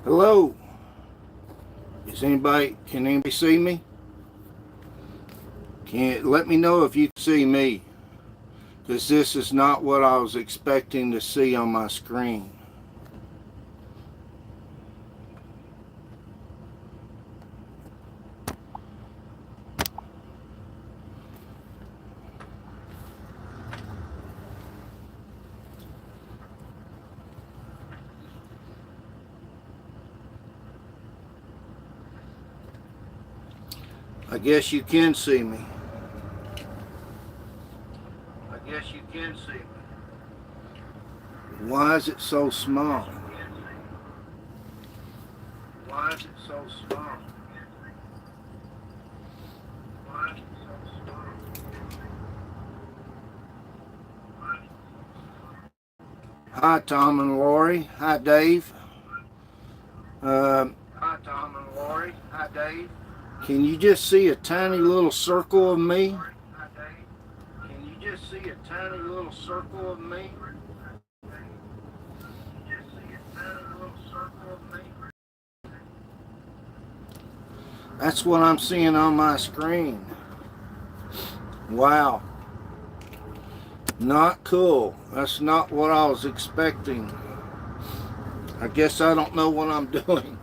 Hello. Can anybody see me? Can let me know if you can see me, because this is not what I was expecting to see on my screen. I guess you can see me. I guess you can see me. Why is it so small? Why is it so small? Why is it so small? Hi, Tom and Lori. Hi, Dave. Hi, Tom and Lori. Hi, Dave. Can you just see a tiny little circle of me? Can you just see a tiny little circle of me? That's what I'm seeing on my screen. Wow. Not cool. That's not what I was expecting. I guess I don't know what I'm doing.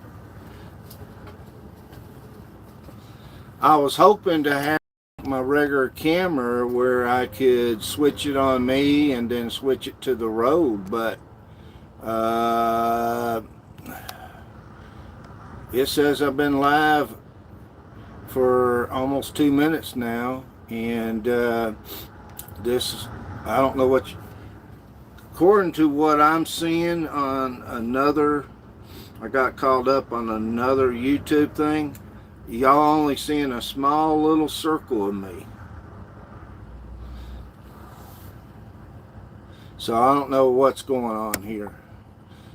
I was hoping to have my regular camera where I could switch it on me and then switch it to the road, but it says I've been live for almost 2 minutes now, and this, I don't know what according to what I'm seeing on another, I got called up on another YouTube thing, y'all only seeing a small little circle of me. So I don't know what's going on here.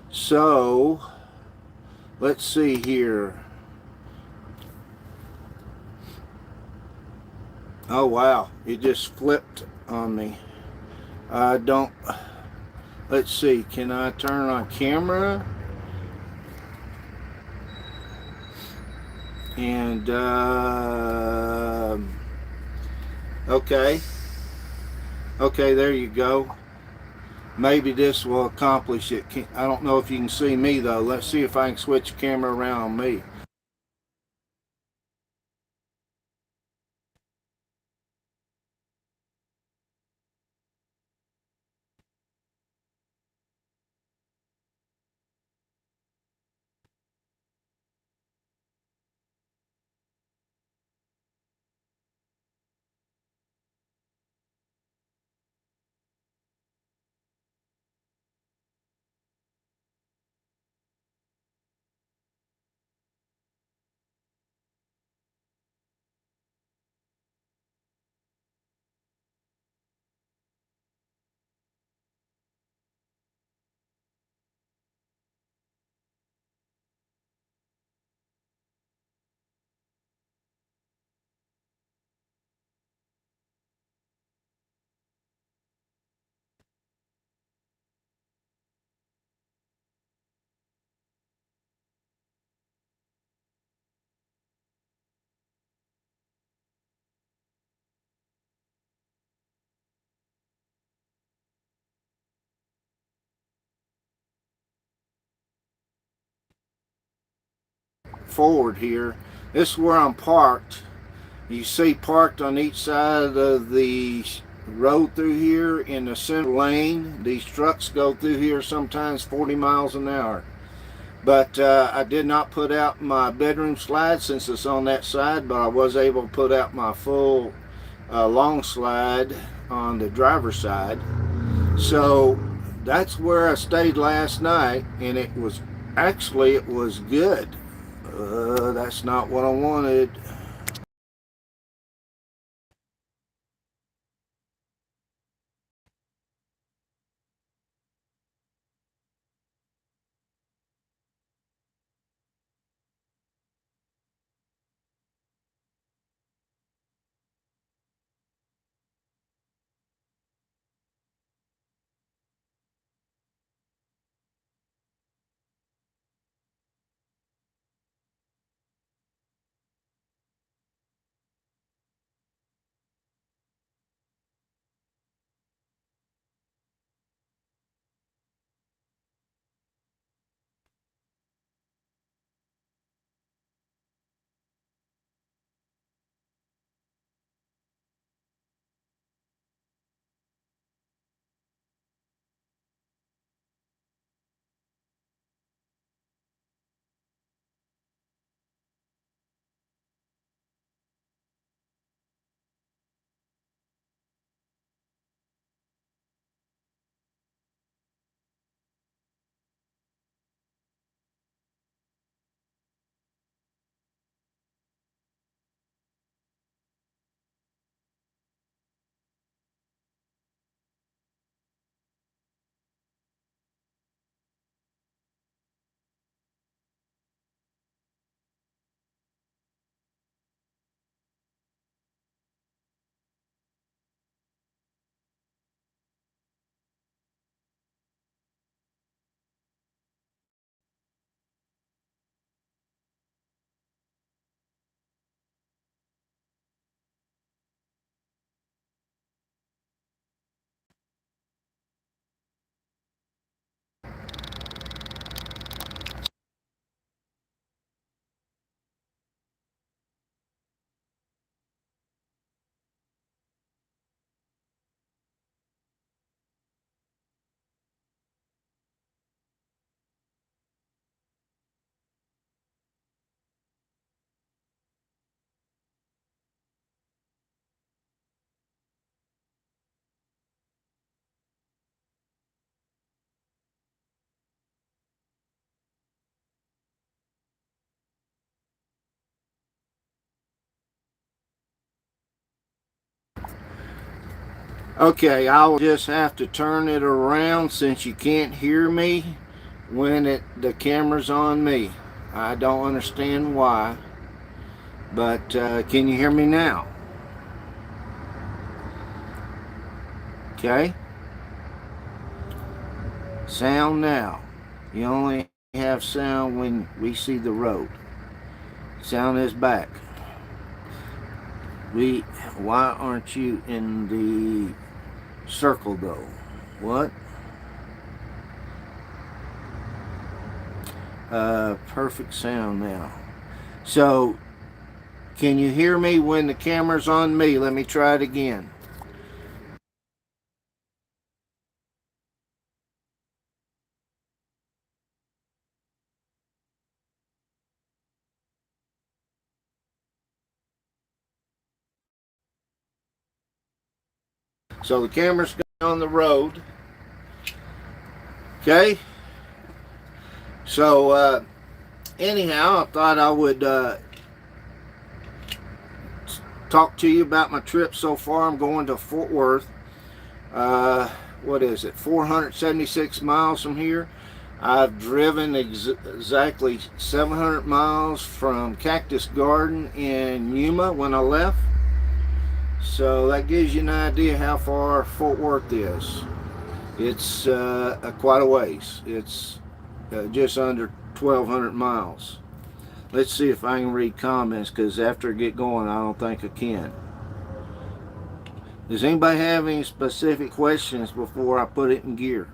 So let's see here. Oh wow, it just flipped on me. I don't, let's see, can I turn on camera? And okay, there you go. Maybe this will accomplish it. I don't know if you can see me though. Let's see if I can switch the camera around on me. Forward here. This is where I'm parked. You see parked on each side of the road through here in the center lane. These trucks go through here sometimes 40 miles an hour. But I did not put out my bedroom slide since it's on that side, but I was able to put out my full long slide on the driver's side. So that's where I stayed last night, and it was good. That's not what I wanted. Okay, I'll just have to turn it around since you can't hear me when the camera's on me. I don't understand why, but can you hear me now? Okay. Sound now. You only have sound when we see the road. Sound is back. Why aren't you in the circle though? What? Perfect sound now. So, can you hear me when the camera's on me? Let me try it again. So the camera's on the road. Okay. So anyhow, I thought I would talk to you about my trip so far. I'm going to Fort Worth. What is it? 476 miles from here. I've driven exactly 700 miles from Cactus Garden in Yuma when I left. So that gives you an idea how far Fort Worth is. It's quite a ways. It's just under 1,200 miles. Let's see if I can read comments, because after I get going, I don't think I can. Does anybody have any specific questions before I put it in gear?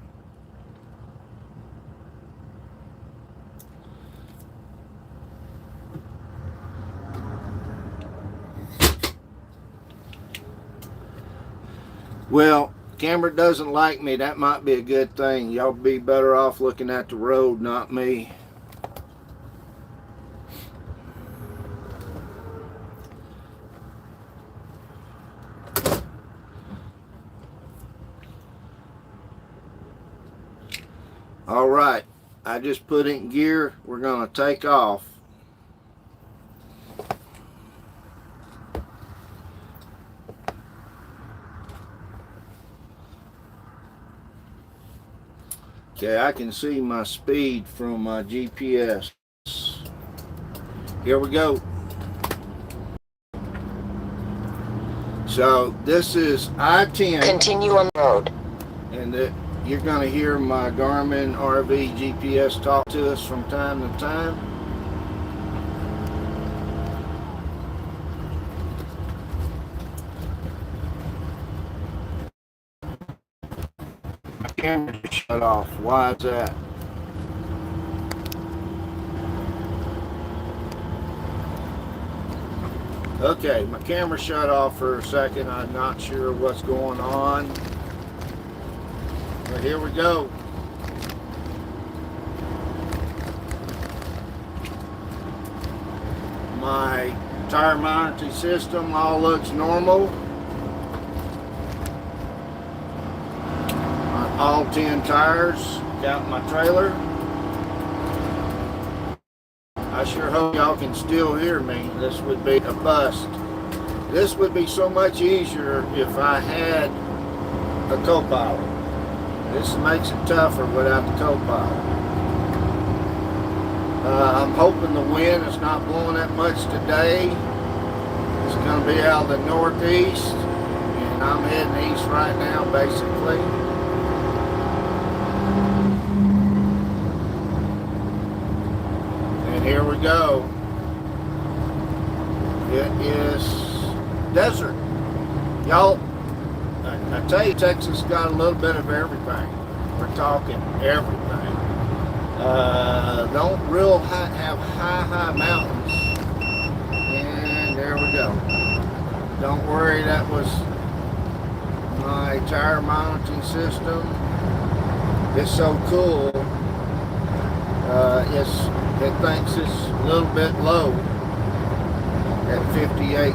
Well, camera doesn't like me. That might be a good thing. Y'all be better off looking at the road, not me. All right, I just put it in gear. We're going to take off. Okay, I can see my speed from my GPS. Here we go. So this is I-10. Continue on the road. And you're going to hear my Garmin RV GPS talk to us from time to time. My camera just shut off. Why is that? Okay, my camera shut off for a second. I'm not sure what's going on. But here we go. My tire monitoring system all looks normal. On all 10 tires, counting my trailer. I sure hope y'all can still hear me. This would be a bust. This would be so much easier if I had a co-pilot. This makes it tougher without the co-pilot. I'm hoping the wind is not blowing that much today. It's going to be out of the northeast, and I'm heading east right now, basically. And here we go. It is desert. Y'all, I tell you, Texas got a little bit of everything. We're talking everything. Don't have high mountains. And there we go. Don't worry, that was my tire monitoring system. It's so cool. It thinks it's a little bit low at 58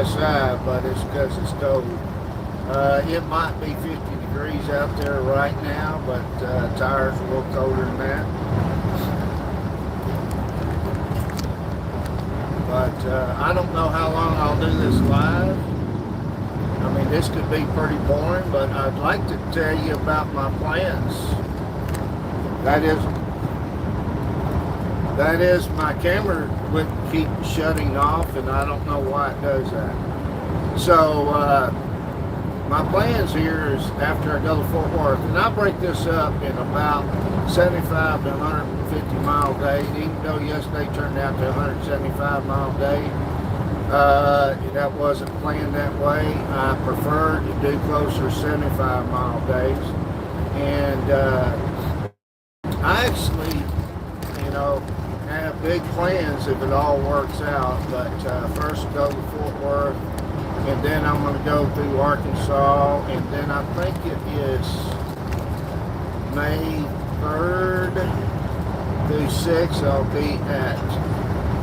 psi, but it's because it's cold. It might be 50 degrees out there right now, but tires are a little colder than that. But I don't know how long I'll do this live. I'm mean, this could be pretty boring, but I'd like to tell you about my plans. That is my camera would keep shutting off, and I don't know why it does that. So my plans here is after I go to Fort Worth, and I break this up in about 75 to 150 mile days, even though yesterday turned out to 175 mile day. That wasn't planned that way. I prefer to do closer 75 mile days. And I actually, have big plans if it all works out. But first go to Fort Worth, and then I'm going to go through Arkansas, and then I think it is May 3rd through 6th. I'll be at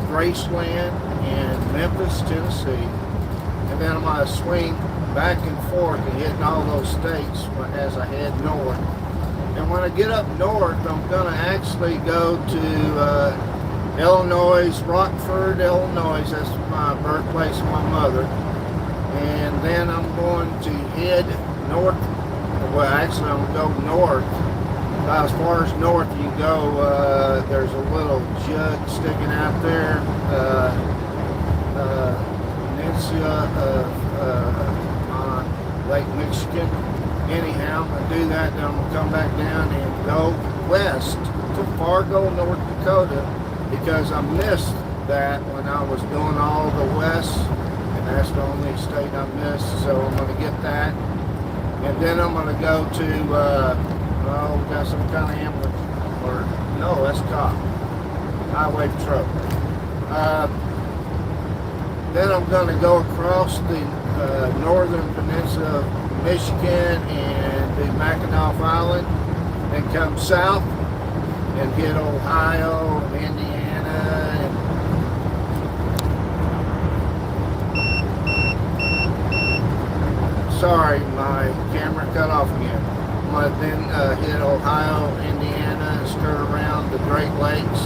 Graceland in Memphis, Tennessee, and then I'm going to swing back and forth and hitting all those states as I head north. And when I get up north, I'm going to actually go to Illinois, Rockford, Illinois. That's my birthplace of my mother. And then I'm going to head north. Well, actually, I'm going to go north. As far as north you go, there's a little jug sticking out there. Peninsula on Lake Michigan. Anyhow, I do that, then I'm going to come back down and go west to Fargo, North Dakota, because I missed that when I was doing all the west, and that's the only state I missed, so I'm going to get that. And then I'm going to go to, we got some kind of ambulance, or no, that's cop, highway truck. Then I'm going to go across the northern peninsula of Michigan and the Mackinac Island, and come south and hit Ohio and Indiana. Sorry, my camera cut off again. I'm going to then hit Ohio, Indiana, and skirt around the Great Lakes.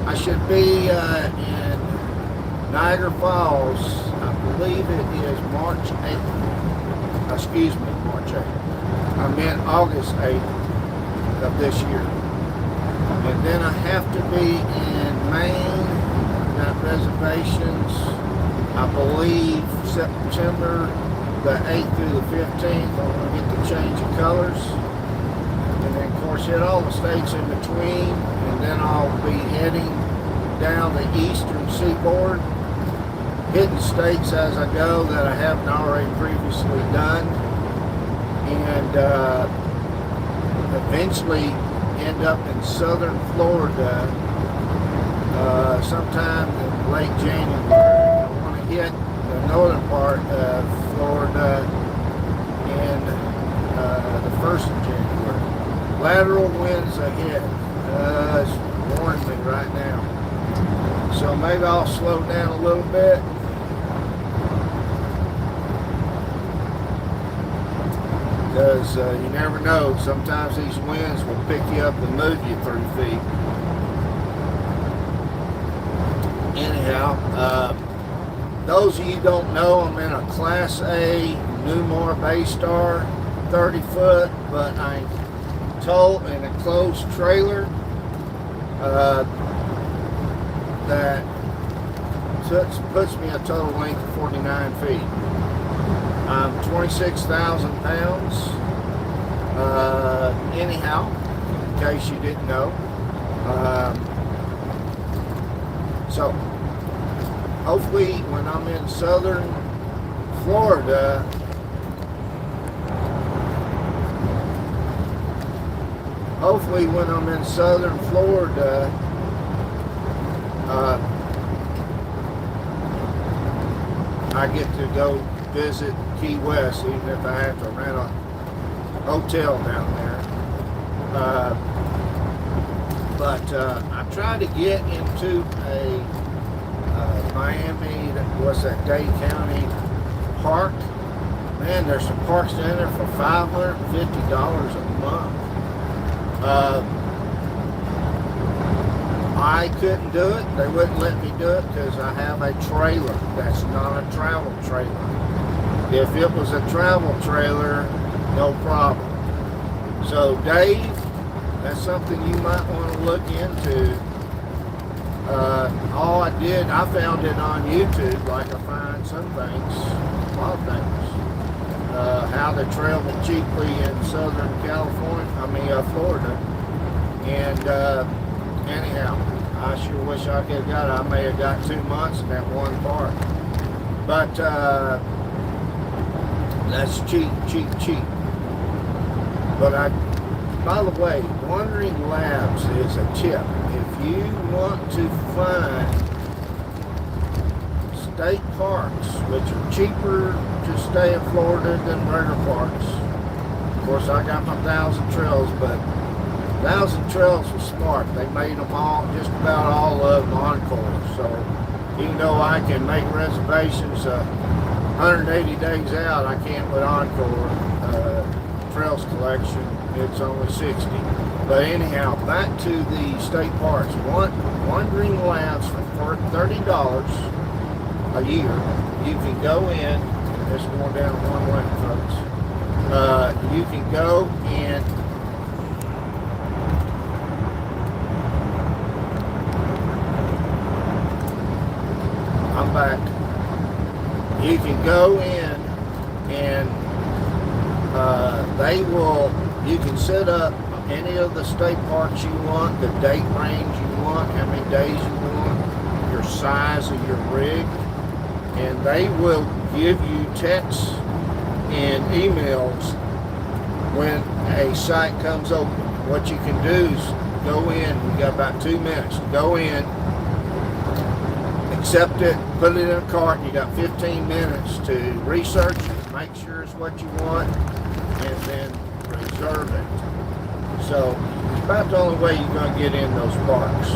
I should be in Niagara Falls, I believe it is March 8th. Excuse me, March 8th. I meant August 8th of this year. And then I have to be in Maine. Got reservations, I believe, September the 8th through the 15th. I'm going to get the change of colors. And then, of course, hit all the states in between. And then I'll be heading down the eastern seaboard, hitting states as I go that I haven't already previously done, and eventually end up in southern Florida sometime in late January. I want to hit the northern part of Florida in the 1st of January. Lateral winds ahead. It's warning me right now. So maybe I'll slow down a little bit. Because you never know, sometimes these winds will pick you up and move you 3 feet. Anyhow, those of you who don't know, I'm in a Class A Newmar Baystar, 30 foot, but I'm towed in a closed trailer that puts me a total length of 49 feet. I'm 26,000 pounds. Anyhow, in case you didn't know. So, hopefully when I'm in southern Florida, I get to go visit Key West, even if I have to rent a hotel down there. But I tried to get into a Miami, what's that, Dade County park. Man, there's some parks down there for $550 a month. I couldn't do it. They wouldn't let me do it because I have a trailer that's not a travel trailer. If it was a travel trailer, no problem. So Dave, that's something you might want to look into. All I found it on YouTube, like I find some things, a lot of things. How to travel cheaply in Southern California, Florida. And anyhow, I sure wish I could have got it. I may have got 2 months in that one park. But that's cheap. But by the way, Wandering Labs is a tip. If you want to find state parks, which are cheaper to stay in Florida than regular parks. Of course, I got my 1,000 Trails, but 1,000 Trails was smart. They made them all, just about all of them, Encore. So even though I can make reservations 180 days out, I can't with Encore Trails collection. It's only 60. But anyhow, back to the state parks. Wandering Labs for $30 a year. You can go in. It's going down one way, folks. You can go and I'm back. You can go in and you can set up any of the state parks you want, the date range you want, how many days you want, your size of your rig, and they will give you texts and emails when a site comes open. What you can do is go in, you got about 2 minutes, go in, accept it, put it in a cart, and you got 15 minutes to research it, make sure it's what you want, and then reserve it. So it's about the only way you're going to get in those parks.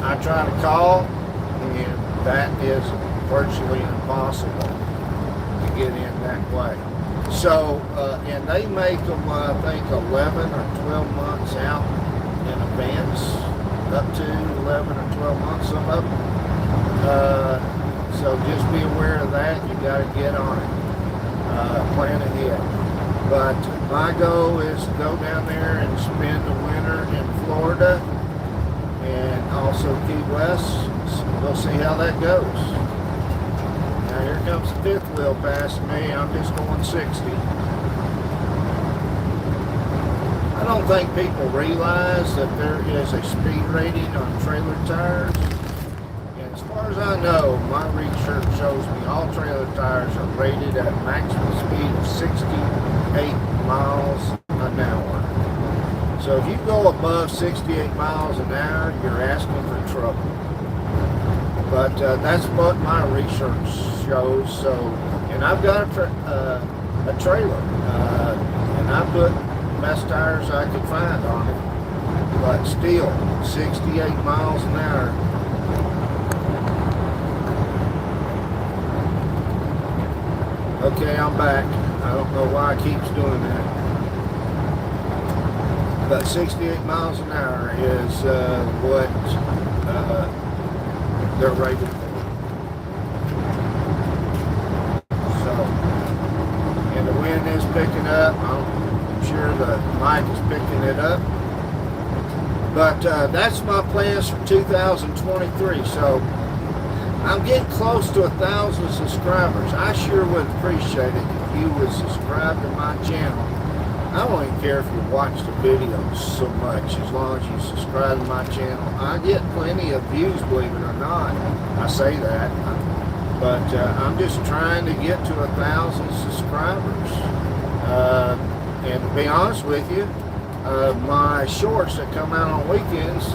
I try to call, and that is virtually impossible to get in that way. So, and they make them, I think, 11 or 12 months out in advance, up to 11 or 12 months, some of them. So just be aware of that. You got to get on it. Plan ahead. But my goal is to go down there and spend the winter in Florida and also Key West. So we'll see how that goes. Now here comes the fifth wheel past me. I'm just going 60. I don't think people realize that there is a speed rating on trailer tires. And as far as I know, my research shows me all trailer tires are rated at maximum speed of 68 miles an hour. So if you go above 68 miles an hour, you're asking for trouble. But that's what my research shows. So, and I've got a trailer, and I put the best tires I could find on it. But still, 68 miles an hour. Okay, I'm back. I don't know why it keeps doing that. But 68 miles an hour is what they're rated for. So, and the wind is picking up. I'm sure the mic is picking it up. But that's my plans for 2023. So I'm getting close to 1,000 subscribers. I sure would appreciate it if you would subscribe to my channel. I don't even care if you watch the videos so much, as long as you subscribe to my channel. I get plenty of views, believe it or not. I say that, but I'm just trying to get to 1,000 subscribers. And to be honest with you, my shorts that come out on weekends,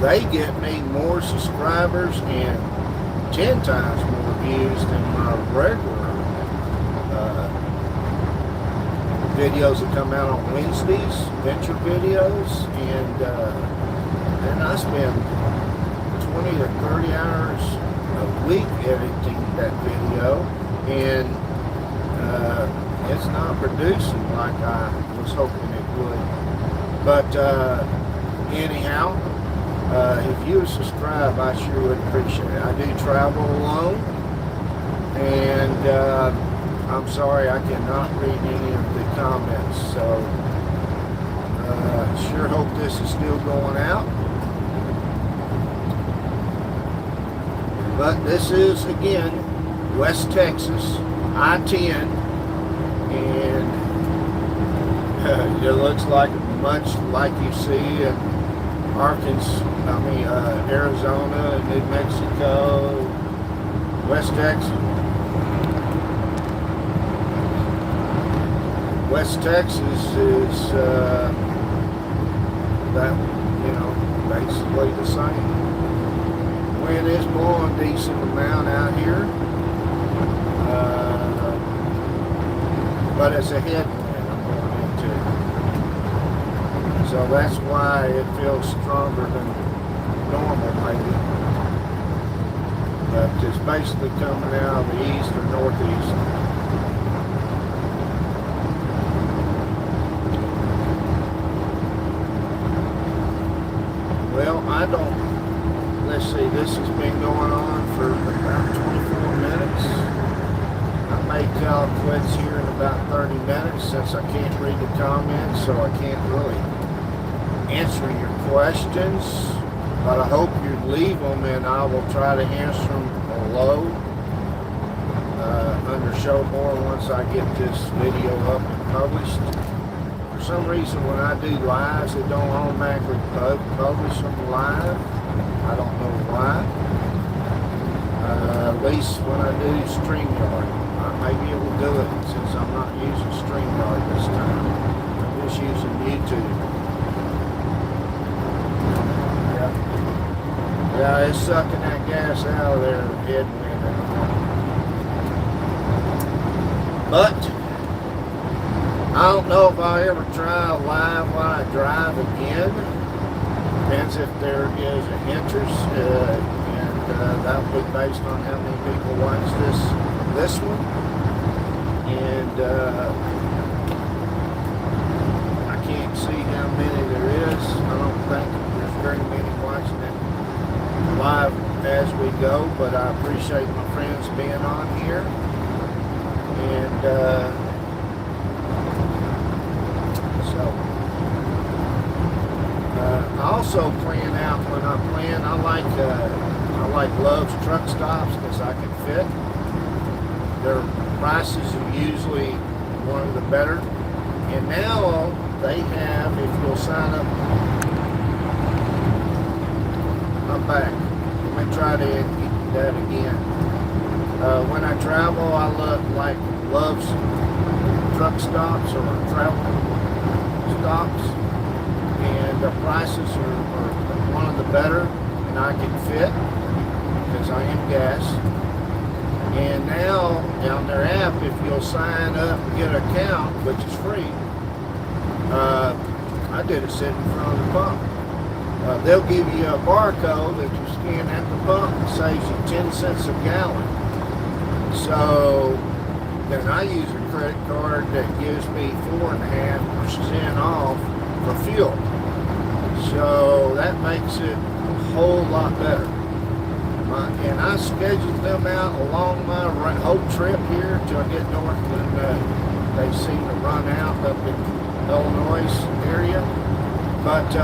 they get me more subscribers and 10 times more views than my regular videos that come out on Wednesdays, venture videos, and then I spend 20 to 30 hours a week editing that video, and it's not producing like I was hoping it would. But anyhow, if you would subscribe, I sure would appreciate it. I do travel alone, And I'm sorry I cannot read any of the comments, so sure hope this is still going out. But this is, again, West Texas, I-10, and it looks like much like you see in Arizona, New Mexico, West Texas. West Texas is basically the same. Wind is blowing decent amount out here, but it's a headwind I'm going into, so that's why it feels stronger than normal maybe. But it's basically coming out of the east or northeast. Well, let's see, this has been going on for about 24 minutes. I may call quits here in about 30 minutes since I can't read the comments, so I can't really answer your questions. But I hope you leave them and I will try to answer them below under show more once I get this video up and published. For some reason when I do lives it don't automatically publish them live. I don't know why. At least when I do StreamYard. I may be able to do it since I'm not using StreamYard this time. I'm just using YouTube. Yeah, it's sucking that gas out of there, headwind. But I don't know if I'll ever try live while I drive again. Depends if there is an interest, and that will be based on how many people watch this one. And I can't see how many there is. I don't think there's very many watching it live as we go, but I appreciate my friends being on here. And I also plan out when I plan. I like Love's truck stops because I can fit. Their prices are usually one of the better. And now they have, if you'll sign up, I'm back. Let me try that again. When I travel, I like Love's truck stops or travel stops. And the prices are one of the better, and I can fit because I am gas. And now on their app, if you'll sign up and get an account, which is free, I did it sitting in front of the pump. They'll give you a barcode that you scan at the pump and saves you 10 cents a gallon. So then I use a credit card that gives me 4.5% off for fuel. So that makes it a whole lot better. And I scheduled them out along my whole trip here till I get north, and they seem to run out up in Illinois area. But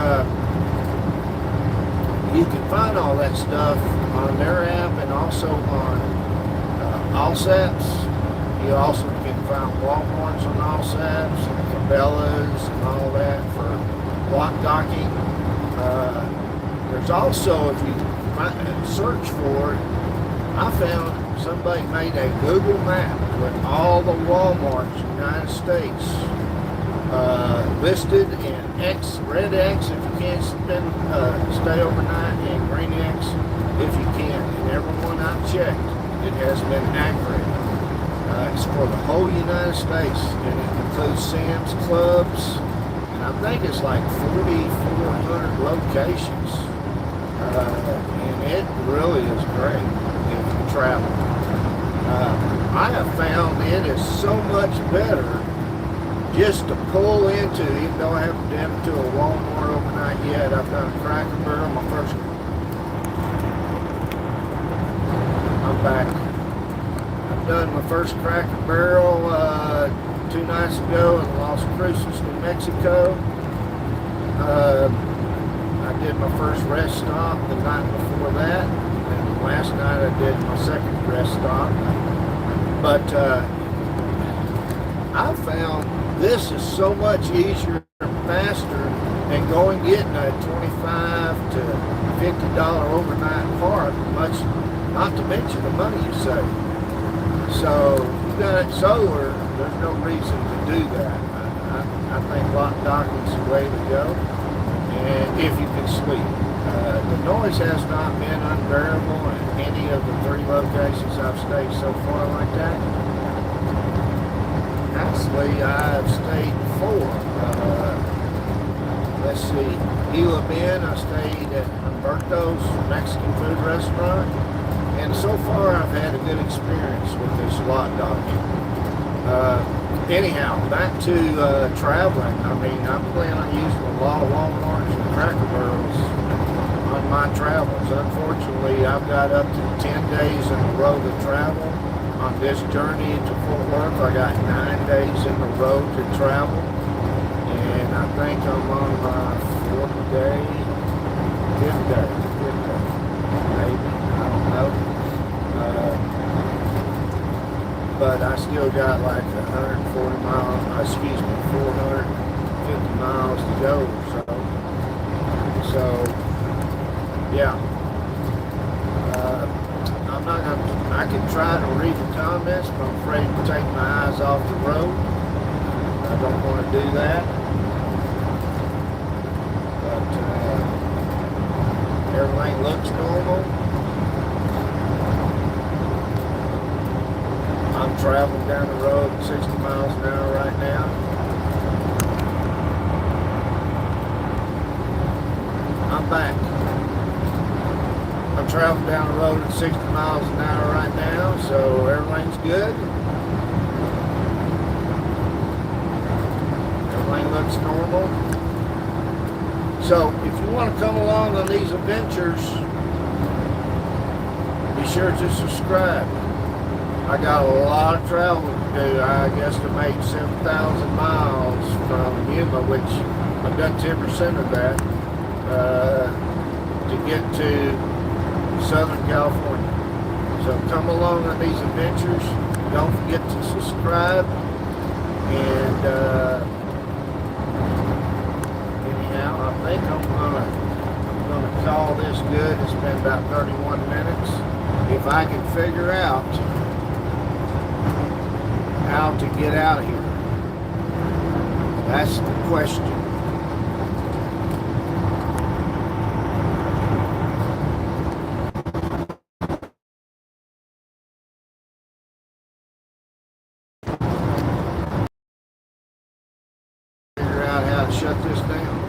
you can find all that stuff on their app and also on Allsaps. You also can find Walmarts on Allsaps and Cabela's and all that for block docking. There's also, if you search for it, I found somebody made a Google map with all the Walmarts in the United States listed in X, red X if you can't stay overnight, and green X if you can. And everyone I've checked, it has been accurate. It's for the whole United States, and it includes Sam's Clubs, and I think it's like 4,400 locations. And it really is great if you travel. I have found it is so much better just to pull into, even though I haven't been to a Walmart overnight yet. I've done a Cracker Barrel, my first. I'm back. I've done my first Cracker Barrel 2 nights ago in Las Cruces, New Mexico. I did my first rest stop the night before that, and last night I did my second rest stop. But I found this is so much easier and faster than going getting a $25 to $50 overnight park, much not to mention the money you save. So you got it solar, there's no reason to do that. I think lock docking's the way to go, and if you can sleep. The noise has not been unbearable in any of the 3 locations I've stayed so far like that. Actually, I've stayed 4. Let's see, Gila Bend, I stayed at Humberto's Mexican food restaurant, and so far I've had a good experience with this lock docking. Anyhow, back to traveling. I mean, I'm planning on using a lot of Walmarts and Cracker Barrels on my travels. Unfortunately, I've got up to 10 days in a row to travel. On this journey to Fort Worth, I got 9 days in a row to travel. And I think I'm on my 4th day, 5th day, maybe, I don't know. But I still got like 140 miles, 450 miles to go or so. So, yeah. I'm not gonna, I can try to read the comments, but I'm afraid to take my eyes off the road. I don't want to do that. But everything looks normal. I'm traveling down the road at 60 miles an hour right now. I'm back. I'm traveling down the road at 60 miles an hour right now, so everything's good. Everything looks normal. So if you want to come along on these adventures, be sure to subscribe. I got a lot of travel to do. I guesstimate 7,000 miles from Yuma, which I've done 10% of that, to get to Southern California. So come along on these adventures. Don't forget to subscribe. And anyhow, I think I'm gonna call this good. It's been about 31 minutes. If I can figure out how to get out of here. That's the question. Figure out how to shut this down.